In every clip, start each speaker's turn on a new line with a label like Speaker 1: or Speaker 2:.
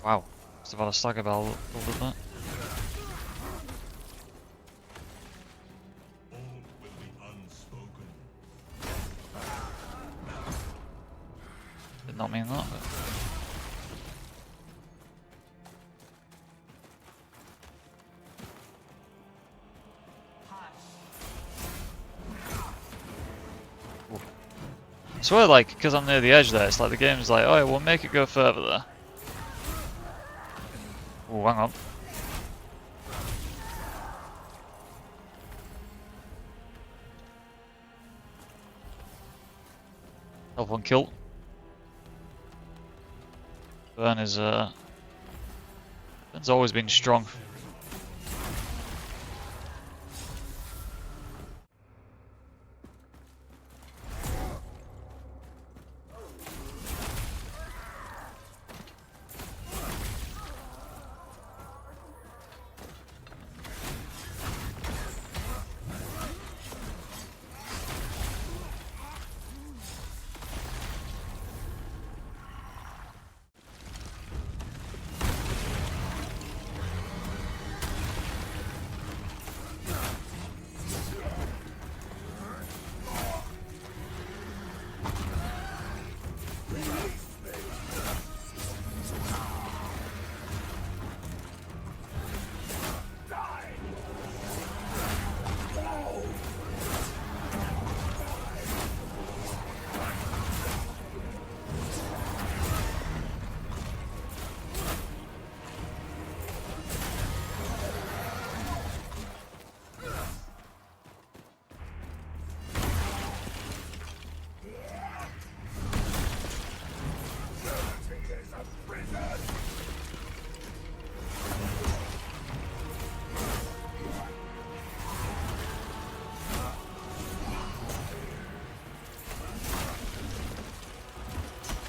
Speaker 1: Wow, must have had a stagger bell build up that. Did not mean that, but... I swear, like, because I'm near the edge there, it's like the game's like, oh yeah, we'll make it go further there. Oh, hang on. Help one kill. Burn is, Burn's always been strong.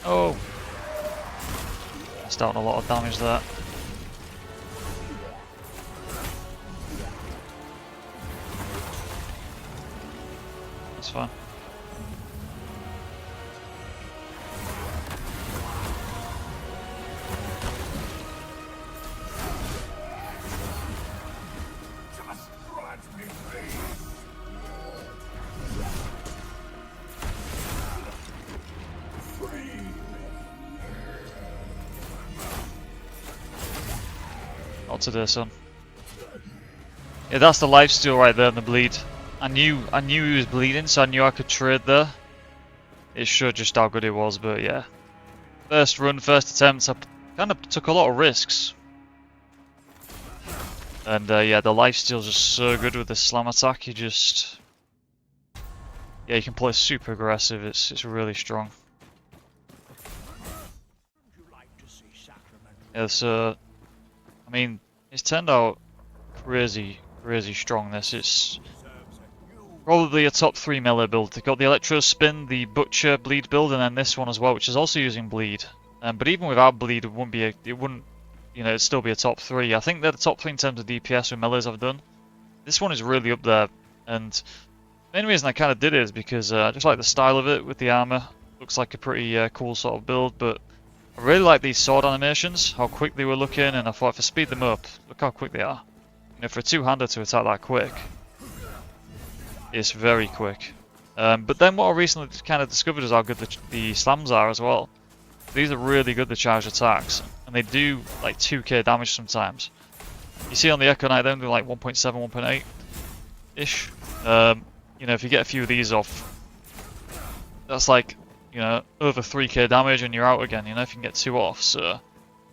Speaker 1: Oh! Missed out on a lot of damage there. That's fine. Not today, son. Yeah, that's the lifesteal right there in the bleed. I knew he was bleeding, so I knew I could trade there. It showed just how good it was, but yeah. First run, first attempt, I kind of took a lot of risks. And yeah, the lifesteal's just so good with the slam attack. You just... yeah, you can play super aggressive, it's really strong. Yeah, so... I mean, it's turned out crazy strong, this. It's probably a top 3 melee build. They've got the Electro Spin, the Butcher Bleed build, and then this one as well, which is also using Bleed. But even without Bleed, it wouldn't, you know, it'd still be a top 3. I think they're the top 3 in terms of DPS with melees I've done. This one is really up there, and the main reason I kind of did it is because I just like the style of it with the armor. Looks like a pretty cool sort of build, but I really like these sword animations, how quick they were looking, and I thought if I speed them up, look how quick they are. You know, for a two-hander to attack that quick, it's very quick. But then what I recently kind of discovered is how good the slams are as well. These are really good, the charged attacks, and they do like 2k damage sometimes. You see on the Echo Knight, they do like 1.7, 1.8-ish. You know, if you get a few of these off, that's like, you know, over 3k damage and you're out again, you know, if you can get 2 off. So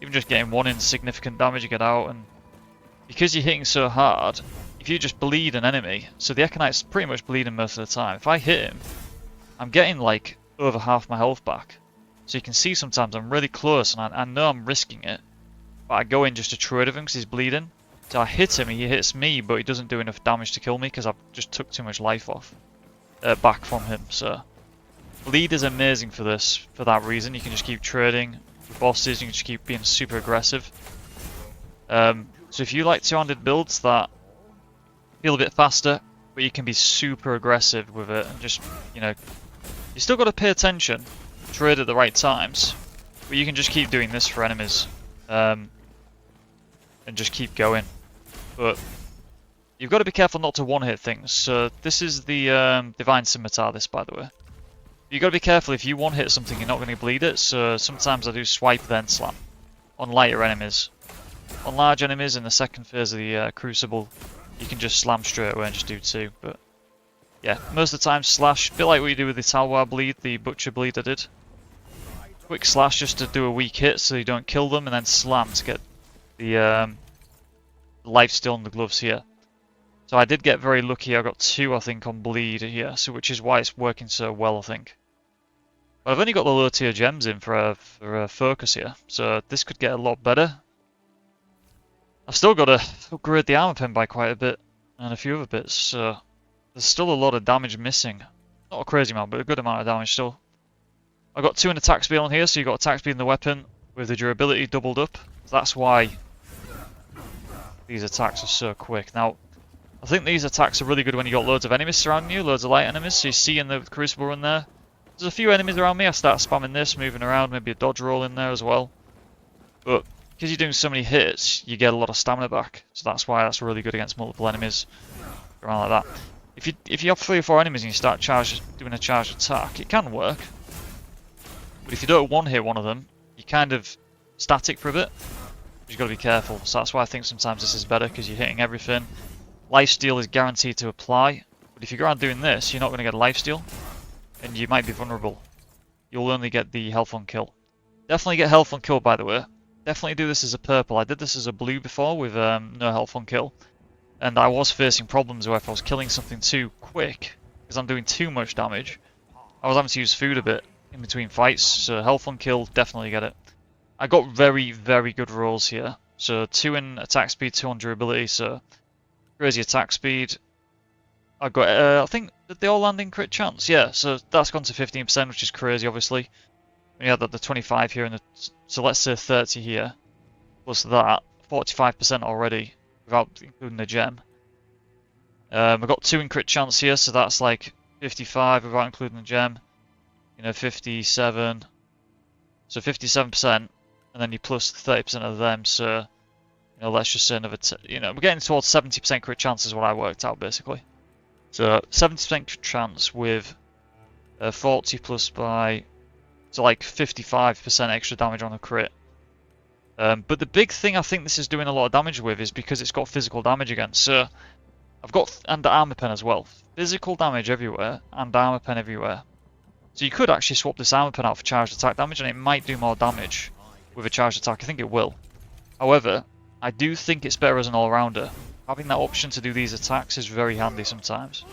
Speaker 1: even just getting 1 insignificant damage, you get out. And because you're hitting so hard, if you just bleed an enemy, so the Echo Knight's pretty much bleeding most of the time. If I hit him, I'm getting like over half my health back. So you can see sometimes I'm really close and I know I'm risking it, but I go in just to trade with him because he's bleeding. So I hit him, he hits me, but he doesn't do enough damage to kill me because I've just took too much life off, back from him. So Bleed is amazing for this, for that reason. You can just keep trading with bosses, you can just keep being super aggressive. So if you like two-handed builds that feel a bit faster, but you can be super aggressive with it, and just, you know, you still got to pay attention, trade at the right times, but you can just keep doing this for enemies. and just keep going. But you've got to be careful not to one-hit things. So this is the Divine Scimitar, this, by the way. You've got to be careful if you one-hit something, you're not going to bleed it. So sometimes I do swipe then slam on lighter enemies. On large enemies in the second phase of the Crucible, you can just slam straight away and just do 2. But yeah, most of the time slash, a bit like what you do with the Talwar bleed, the Butcher bleed I did. Quick slash just to do a weak hit so you don't kill them, and then slam to get the lifesteal on the gloves here. So I did get very lucky, I got 2 I think on bleed here, so which is why it's working so well I think. But I've only got the low tier gems in for a focus here, so this could get a lot better. I've still got to upgrade the armor pen by quite a bit, and a few other bits, so there's still a lot of damage missing. Not a crazy amount, but a good amount of damage still. I've got 2 in attack speed on here, so you've got attack speed in the weapon with the durability doubled up. So that's why these attacks are so quick. Now, I think these attacks are really good when you got loads of enemies surrounding you, loads of light enemies. So you see in the Crucible run there, there's a few enemies around me. I start spamming this, moving around, maybe a dodge roll in there as well. But because you're doing so many hits, you get a lot of stamina back. So that's why that's really good against multiple enemies around like that. If you have 3 or 4 enemies and you start doing a charged attack, it can work. But if you don't one-hit one of them, you're kind of static for a bit. You've got to be careful. So that's why I think sometimes this is better, because you're hitting everything. Lifesteal is guaranteed to apply, but if you go around doing this, you're not going to get lifesteal, and you might be vulnerable. You'll only get the health on kill. Definitely get health on kill, by the way. Definitely do this as a purple. I did this as a blue before with no health on kill, and I was facing problems where if I was killing something too quick, because I'm doing too much damage, I was having to use food a bit in between fights, so health on kill, definitely get it. I got very, very good rolls here. So 2 in attack speed, 2 on durability, so crazy attack speed. I got, I think, did they all land in crit chance? Yeah, so that's gone to 15%, which is crazy, obviously. And you had the 25 here, and so let's say 30 here, plus that, 45% already, without including the gem. I got 2 in crit chance here, so that's like 55 without including the gem. 57. So 57%, and then you plus 30% of them, so let's just say another, we're getting towards 70% crit chance is what I worked out basically. So 70% crit chance with 40 plus by, so like 55% extra damage on a crit. But the big thing I think this is doing a lot of damage with is because it's got physical damage again. So I've got, and the armor pen as well. Physical damage everywhere, and armor pen everywhere. So you could actually swap this armor pen out for charged attack damage, and it might do more damage with a charged attack. I think it will. However, I do think it's better as an all-rounder. Having that option to do these attacks is very handy sometimes.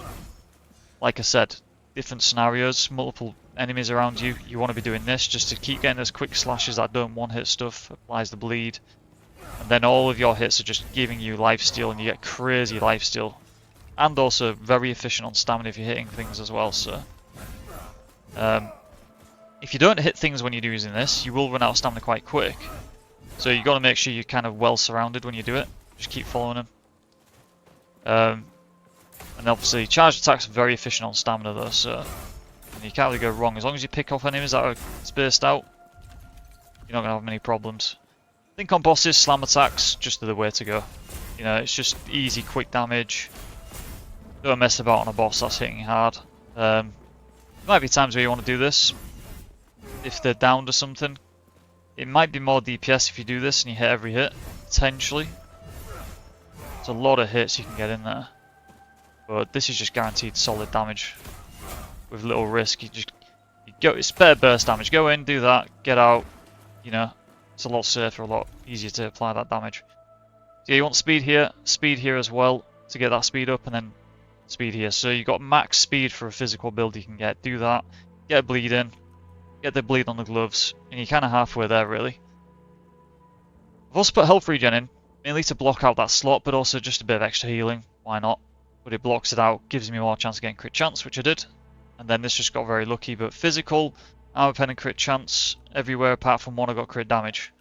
Speaker 1: Like I said, different scenarios, multiple enemies around you, you want to be doing this just to keep getting those quick slashes that don't one-hit stuff, applies the bleed. And then all of your hits are just giving you lifesteal, and you get crazy lifesteal. And also very efficient on stamina if you're hitting things as well, so... if you don't hit things when you're using this, you will run out of stamina quite quick. So you've got to make sure you're kind of well surrounded when you do it. Just keep following them. And obviously, charged attacks are very efficient on stamina though, so you can't really go wrong. As long as you pick off enemies that are spaced out, you're not going to have many problems. I think on bosses, slam attacks just are the way to go. It's just easy, quick damage. Don't mess about on a boss that's hitting hard. There might be times where you want to do this if they're down to something. It might be more DPS if you do this and you hit every hit, potentially. It's a lot of hits you can get in there. But this is just guaranteed solid damage with little risk. You go, it's better burst damage. Go in, do that, get out. It's a lot safer, a lot easier to apply that damage. So yeah, you want speed here as well to get that speed up, and then speed here. So you've got max speed for a physical build you can get. Do that, get a bleed in, get the bleed on the gloves, and you're kind of halfway there really. I've also put health regen in, mainly to block out that slot, but also just a bit of extra healing. Why not? But it blocks it out, gives me more chance of getting crit chance, which I did. And then this just got very lucky, but physical, armor pen and crit chance, everywhere apart from one I got crit damage.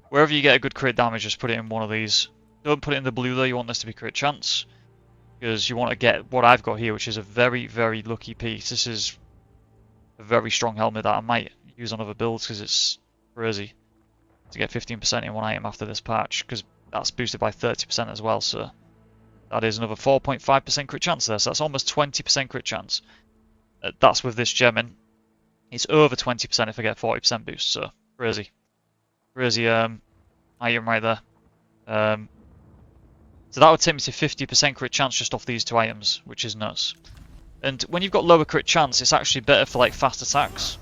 Speaker 1: Wherever you get a good crit damage, just put it in one of these. Don't put it in the blue though, you want this to be crit chance. Because you want to get what I've got here, which is a very, very lucky piece. This is a very strong helmet that I might use on other builds because it's crazy. to get 15% in one item after this patch, because that's boosted by 30% as well, so that is another 4.5% crit chance there, so that's almost 20% crit chance. That's with this gem in. It's over 20% if I get 40% boost, so crazy. Crazy item right there. So that would take me to 50% crit chance just off these two items, which is nuts. And when you've got lower crit chance, it's actually better for like fast attacks.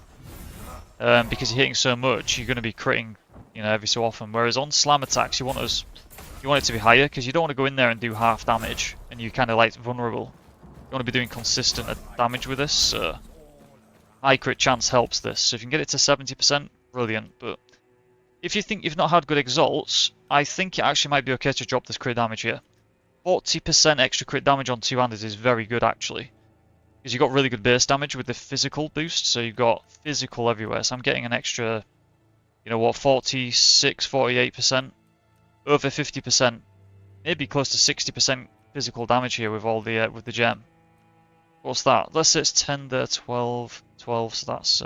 Speaker 1: Because you're hitting so much, you're going to be critting, you know, every so often. Whereas on slam attacks, you want it to be higher, because you don't want to go in there and do half damage, and you're kind of like vulnerable. You want to be doing consistent damage with this, so high crit chance helps this. So if you can get it to 70%, brilliant. But if you think you've not had good exalts, I think it actually might be okay to drop this crit damage here. 40% extra crit damage on two-handed is very good actually. Because you've got really good base damage with the physical boost, so you've got physical everywhere. So I'm getting an extra, you know what, 46, 48%, over 50%, maybe close to 60% physical damage here with all the with the gem. What's that? Let's say it's 10 there, 12, 12, so that's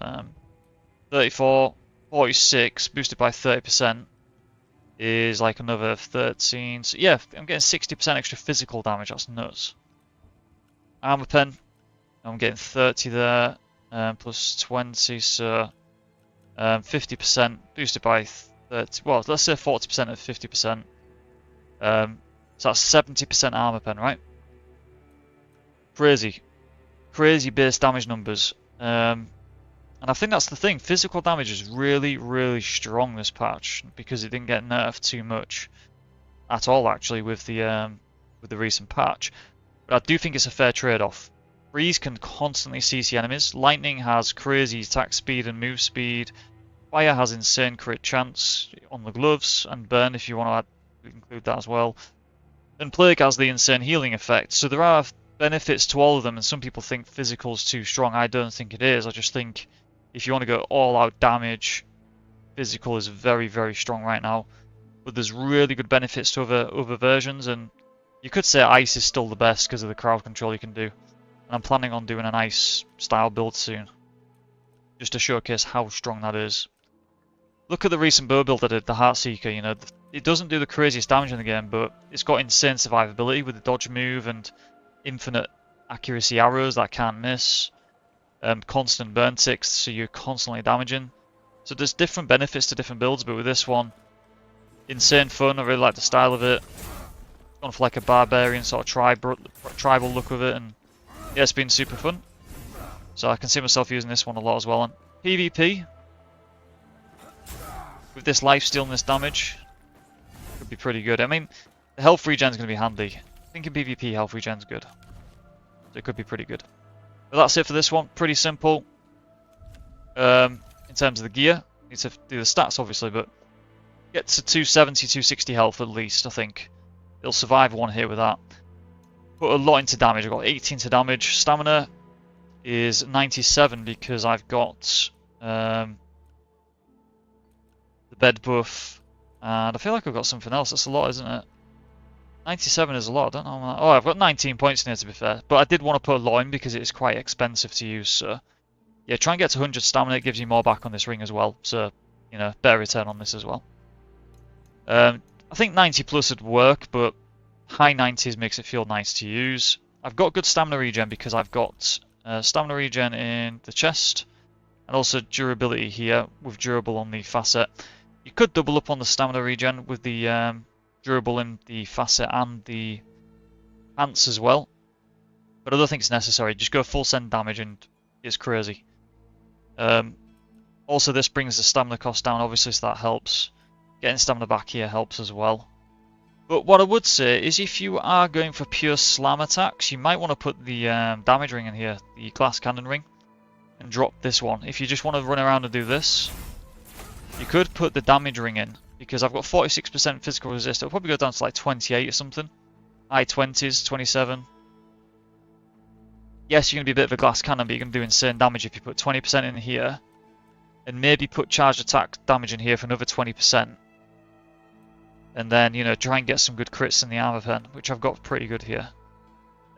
Speaker 1: 34, 46, boosted by 30%, is like another 13. So yeah, I'm getting 60% extra physical damage, that's nuts. Armor pen, I'm getting 30 there, plus 20, so 50%, boosted by 30, well, let's say 40% of 50%. So that's 70% armor pen, right? Crazy. Crazy base damage numbers. And I think that's the thing. Physical damage is really, really strong this patch because it didn't get nerfed too much at all, actually, with the recent patch. But I do think it's a fair trade-off. Freeze can constantly CC enemies. Lightning has crazy attack speed and move speed. Fire has insane crit chance on the gloves, and burn if you want to include that as well. And Plague has the insane healing effect. So there are benefits to all of them, and some people think physical's too strong. I don't think it is. I just think if you want to go all out damage, physical is very, very strong right now. But there's really good benefits to other versions, and you could say ice is still the best because of the crowd control you can do. And I'm planning on doing an ice style build soon, just to showcase how strong that is. Look at the recent bow build I did, the Heartseeker, you know, it doesn't do the craziest damage in the game, but it's got insane survivability with the dodge move and infinite accuracy arrows that can't miss. Constant burn ticks, so you're constantly damaging. So there's different benefits to different builds, but with this one, insane fun, I really like the style of it. Gone for like a barbarian sort of tribal look with it, and yeah, it's been super fun. So I can see myself using this one a lot as well. And PvP, with this lifesteal and this damage, could be pretty good. I mean, the health regen's going to be handy. I think in PvP, health regen's good. So it could be pretty good. But that's it for this one. Pretty simple. In terms of the gear, need to do the stats obviously, but get to 270, 260 health at least, I think. It'll survive one hit with that. Put a lot into damage. I've got 18 to damage. Stamina is 97 because I've got the bed buff, and I feel like I've got something else. That's a lot, isn't it? 97 is a lot, I don't know. Oh, I've got 19 points in here to be fair, but I did want to put a lot in because it's quite expensive to use, so yeah, try and get to 100 stamina. It gives you more back on this ring as well, so you know, better return on this as well. I think 90 plus would work, but high 90s makes it feel nice to use. I've got good stamina regen because I've got stamina regen in the chest, and also durability here with durable on the facet. You could double up on the stamina regen with the durable in the facet and the pants as well, but I don't think it's necessary. Just go full send damage and it's crazy. Also, this brings the stamina cost down, obviously, so that helps. Getting stamina back here helps as well. But what I would say is if you are going for pure slam attacks, you might want to put the damage ring in here, the glass cannon ring, and drop this one. If you just want to run around and do this, you could put the damage ring in, because I've got 46% physical resist. It'll probably go down to like 28 or something. High 20s, 27. Yes, you're going to be a bit of a glass cannon, but you're going to do insane damage if you put 20% in here. And maybe put charged attack damage in here for another 20%. And then, you know, try and get some good crits in the armor pen, which I've got pretty good here.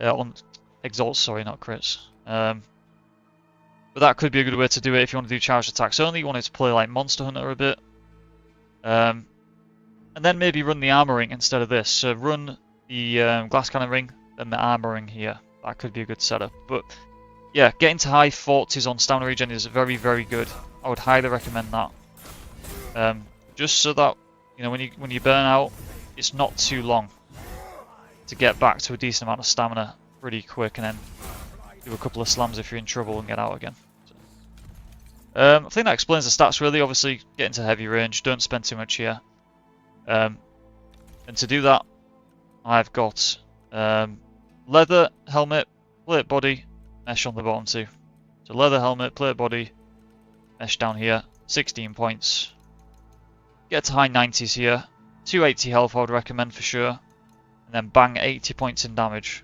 Speaker 1: On exalts, sorry, not crits. But that could be a good way to do it if you want to do charged attacks only. You wanted to play like Monster Hunter a bit. And then maybe run the armor ring instead of this. So run the glass cannon ring, then the armor ring here. That could be a good setup. But yeah, getting to high 40s on stamina regen is very, very good. I would highly recommend that. Just so that when you burn out, it's not too long to get back to a decent amount of stamina pretty quick, and then do a couple of slams if you're in trouble and get out again. I think that explains the stats really. Obviously, get into heavy range, don't spend too much here. And to do that, I've got leather helmet, plate body, mesh on the bottom too. So leather helmet, plate body, mesh down here, 16 points. Get to high 90s here, 280 health I would recommend for sure, and then bang 80 points in damage,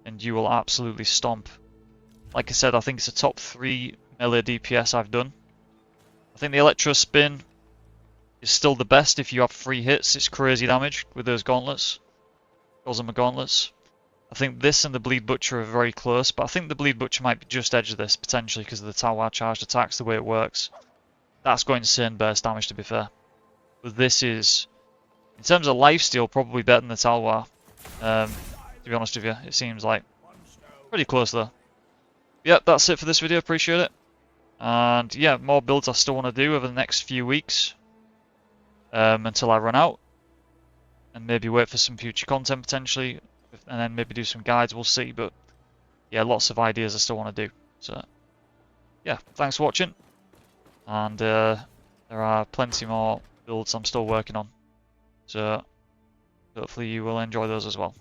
Speaker 1: and you will absolutely stomp. Like I said, I think it's a top 3 melee DPS I've done. I think the Electro Spin is still the best if you have 3 hits. It's crazy damage with those gauntlets. Calls them a gauntlets. I think this and the Bleed Butcher are very close, but I think the Bleed Butcher might be just edge of this potentially because of the Tower charged attacks, the way it works. That's going insane burst damage to be fair. But this is, in terms of lifesteal, probably better than the Talwar. To be honest with you, it seems like pretty close though. Yep, that's it for this video. Appreciate it. And yeah, more builds I still want to do over the next few weeks until I run out, and maybe wait for some future content potentially, and then maybe do some guides. We'll see. But yeah, lots of ideas I still want to do. So yeah, thanks for watching, and there are plenty more builds I'm still working on. So hopefully you will enjoy those as well.